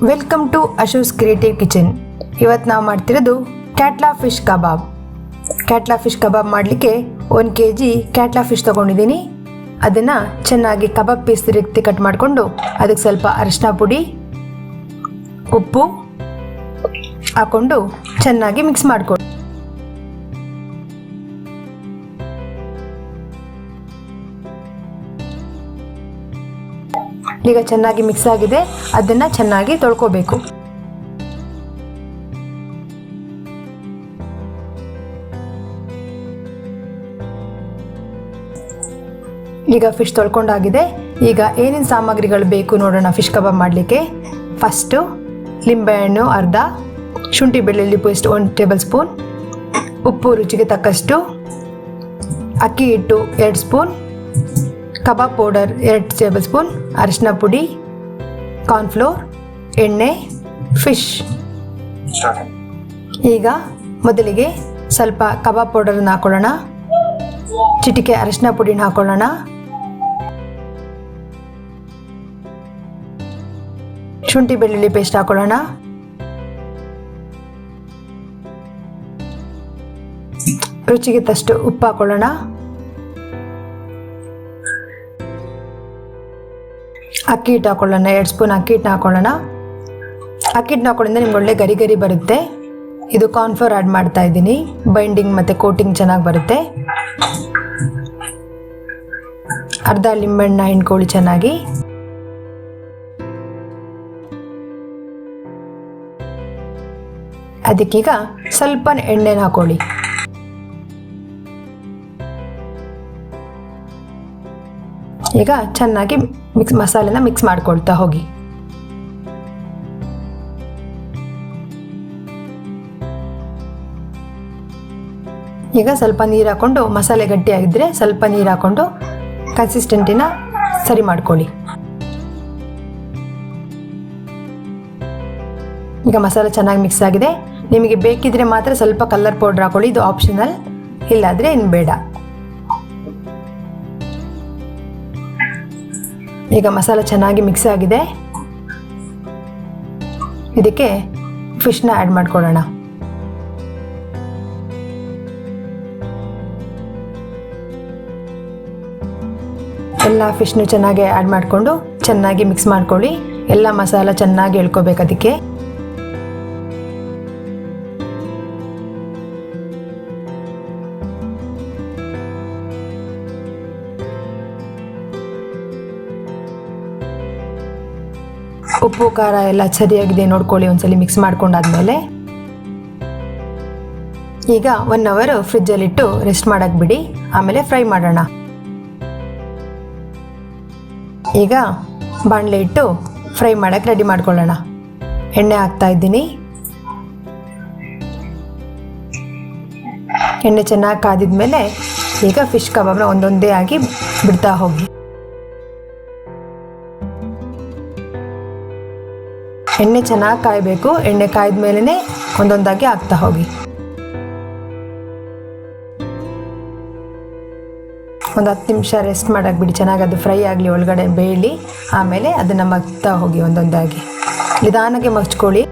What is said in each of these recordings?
Welcome to Ashu's creative kitchen. ಇವತ್ತು ನಾವು ಮಾಡ್ತಿರೋದು ಕ್ಯಾಟ್ಲಾ ಫಿಶ್ ಕಬಾಬ್. ಕ್ಯಾಟ್ಲಾ ಫಿಶ್ ಕಬಾಬ್ ಮಾಡಲಿಕ್ಕೆ 1 kg ಕ್ಯಾಟ್ಲಾ ಫಿಶ್ ತೊಗೊಂಡಿದ್ದೀನಿ. ಅದನ್ನು ಚೆನ್ನಾಗಿ ಕಬಾಬ್ ಪೀಸ್ ರೀತಿ ಕಟ್ ಮಾಡಿಕೊಂಡು ಅದಕ್ಕೆ ಸ್ವಲ್ಪ ಅರಿಶಿನ ಪುಡಿ, ಉಪ್ಪು ಹಾಕ್ಕೊಂಡು ಚೆನ್ನಾಗಿ ಮಿಕ್ಸ್ ಮಾಡಿಕೊಡಿ. ಈಗ ಚೆನ್ನಾಗಿ ಮಿಕ್ಸ್ ಆಗಿದೆ, ಅದನ್ನು ಚೆನ್ನಾಗಿ ತೊಳ್ಕೊಬೇಕು. ಈಗ ಫಿಶ್ ತೊಳ್ಕೊಂಡಾಗಿದೆ. ಈಗ ಏನೇನು ಸಾಮಗ್ರಿಗಳು ಬೇಕು ನೋಡೋಣ ಫಿಶ್ ಕಬಾಬ್ ಮಾಡಲಿಕ್ಕೆ. ಫಸ್ಟು ಲಿಂಬೆಹಣ್ಣು ಅರ್ಧ, ಶುಂಠಿ ಬೆಳ್ಳುಳ್ಳಿ ಪೇಸ್ಟ್ 1 ಟೇಬಲ್ ಸ್ಪೂನ್, ಉಪ್ಪು ರುಚಿಗೆ ತಕ್ಕಷ್ಟು, ಅಕ್ಕಿ ಹಿಟ್ಟು 2 spoon, kebab powder 2 table spoon, ಅರಿಶಿನ ಪುಡಿ, ಕಾರ್ನ್ಫ್ಲೋರ್, ಎಣ್ಣೆ, ಫಿಶ್. ಈಗ ಮೊದಲಿಗೆ ಸ್ವಲ್ಪ ಕಬಾಬ್ ಪೌಡರನ್ನು ಹಾಕೊಳ್ಳೋಣ, ಚಿಟಿಕೆ ಅರಿಶಿನ ಪುಡಿನ ಹಾಕೊಳ್ಳೋಣ, ಶುಂಠಿ ಬೆಳ್ಳುಳ್ಳಿ ಪೇಸ್ಟ್ ಹಾಕೊಳ್ಳೋಣ, ರುಚಿಗೆ ತಕ್ಕಷ್ಟು ಉಪ್ಪು ಹಾಕೊಳ್ಳೋಣ, ಅಕ್ಕಿ ಹಿಟ್ಟು ಹಾಕೊಳ್ಳೋಣ, 2 ಸ್ಪೂನ್ ಅಕ್ಕಿ ಹಿಟ್ಟನ್ನ ಹಾಕೊಳ್ಳೋಣ. ಅಕ್ಕಿ ಹಿಟ್ಟನ್ನ ಹಾಕೊಳ್ಳೋದ್ರಿಂದ ನಿಮ್ಗೆ ಒಳ್ಳೆ ಗರಿ ಗರಿ ಬರುತ್ತೆ. ಇದು ಕಾರ್ನ್ಫ್ಲೋರ್ ಆ್ಯಡ್ ಮಾಡ್ತಾ ಇದ್ದೀನಿ, ಬೈಂಡಿಂಗ್ ಮತ್ತು ಕೋಟಿಂಗ್ ಚೆನ್ನಾಗಿ ಬರುತ್ತೆ. ಅರ್ಧ ಲಿಂಬೆಹಣ್ಣು ಹಿಂಡ್ಕೊಳ್ಳಿ ಚೆನ್ನಾಗಿ. ಅದಕ್ಕೀಗ ಸ್ವಲ್ಪ ಎಣ್ಣೆನ ಹಾಕೊಳ್ಳಿ. ಈಗ ಚೆನ್ನಾಗಿ ಮಸಾಲೆನ ಮಿಕ್ಸ್ ಮಾಡ್ಕೊಳ್ತಾ ಹೋಗಿ. ಈಗ ಸ್ವಲ್ಪ ನೀರು ಹಾಕ್ಕೊಂಡು, ಮಸಾಲೆ ಗಟ್ಟಿಯಾಗಿದ್ದರೆ ಸ್ವಲ್ಪ ನೀರು ಹಾಕ್ಕೊಂಡು ಕನ್ಸಿಸ್ಟೆಂಟಿನ ಸರಿ ಮಾಡ್ಕೊಳ್ಳಿ. ಈಗ ಮಸಾಲೆ ಚೆನ್ನಾಗಿ ಮಿಕ್ಸ್ ಆಗಿದೆ. ನಿಮಗೆ ಬೇಕಿದ್ರೆ ಮಾತ್ರ ಸ್ವಲ್ಪ ಕಲರ್ ಪೌಡ್ರ್ ಹಾಕೊಳ್ಳಿ, ಇದು ಆಪ್ಷನಲ್, ಇಲ್ಲಾದರೆ ಇನ್ನು ಬೇಡ. ಈಗ ಮಸಾಲೆ ಚೆನ್ನಾಗಿ ಮಿಕ್ಸ್ ಆಗಿದೆ. ಇದಕ್ಕೆ ಫಿಶ್ನ ಆ್ಯಡ್ ಮಾಡ್ಕೊಳ್ಳೋಣ. ಎಲ್ಲ ಫಿಶ್ನು ಚೆನ್ನಾಗಿ ಆ್ಯಡ್ ಮಾಡಿಕೊಂಡು ಚೆನ್ನಾಗಿ ಮಿಕ್ಸ್ ಮಾಡ್ಕೊಳ್ಳಿ. ಎಲ್ಲ ಮಸಾಲ ಚೆನ್ನಾಗಿ ಎಳ್ಕೊಬೇಕು ಅದಕ್ಕೆ. ಉಪ್ಪು ಖಾರ ಎಲ್ಲ ಸರಿಯಾಗಿದೆ ನೋಡ್ಕೊಳ್ಳಿ ಒಂದ್ಸಲಿ ಮಿಕ್ಸ್ ಮಾಡ್ಕೊಂಡಾದ್ಮೇಲೆ. ಈಗ 1 hour ಫ್ರಿಜ್ಜಲ್ಲಿಟ್ಟು ರೆಸ್ಟ್ ಮಾಡಕ್ಕೆ ಬಿಡಿ, ಆಮೇಲೆ ಫ್ರೈ ಮಾಡೋಣ. ಈಗ ಬಾಣಲೆ ಇಟ್ಟು ಫ್ರೈ ಮಾಡೋಕ್ಕೆ ರೆಡಿ ಮಾಡ್ಕೊಳ್ಳೋಣ. ಎಣ್ಣೆ ಹಾಕ್ತಾ ಇದ್ದೀನಿ. ಎಣ್ಣೆ ಚೆನ್ನಾಗಿ ಕಾದಿದ್ಮೇಲೆ ಈಗ ಫಿಶ್ ಕಬಾಬ್ನ ಒಂದೊಂದೇ ಆಗಿ ಬಿಡ್ತಾ ಹೋಗಿ. ಎಣ್ಣೆ ಚೆನ್ನಾಗಿ ಕಾಯಬೇಕು. ಎಣ್ಣೆ ಕಾಯ್ದ ಮೇಲೇ ಒಂದೊಂದಾಗಿ ಹಾಕ್ತಾ ಹೋಗಿ. ಒಂದು 10 ನಿಮಿಷ ರೆಸ್ಟ್ ಮಾಡಕ್ಕೆ ಬಿಡಿ, ಚೆನ್ನಾಗಿ ಅದು ಫ್ರೈ ಆಗಲಿ, ಒಳಗಡೆ ಬೇಯಲಿ. ಆಮೇಲೆ ಅದನ್ನು ಮಗ್ತಾ ಹೋಗಿ ಒಂದೊಂದಾಗಿ ನಿಧಾನಕ್ಕೆ ಮಗ್ಚ್ಕೊಳ್ಳಿ.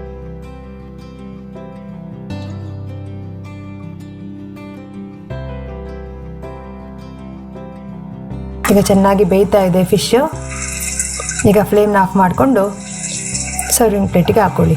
ಈಗ ಚೆನ್ನಾಗಿ ಬೇಯ್ತಾ ಇದೆ ಫಿಶ್ಶು. ಈಗ ಫ್ಲೇಮ್ನ ಆಫ್ ಮಾಡಿಕೊಂಡು ಸರ್ವಿಂಗ್ ಪ್ಲೇಟಿಗೆ ಹಾಕೊಳ್ಳಿ.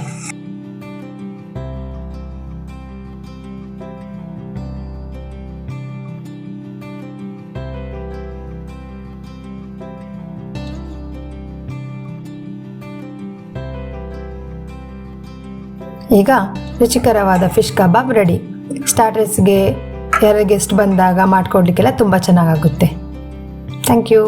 ಈಗ ರುಚಿಕರವಾದ ಫಿಶ್ ಕಬಾಬ್ ರೆಡಿ. ಸ್ಟಾರ್ಟರ್ಸ್ಗೆ ಯಾರು ಗೆಸ್ಟ್ ಬಂದಾಗ ಮಾಡಿಕೊಡ್ಲಿಕ್ಕೆಲ್ಲ ತುಂಬ ಚೆನ್ನಾಗಾಗುತ್ತೆ. Thank you.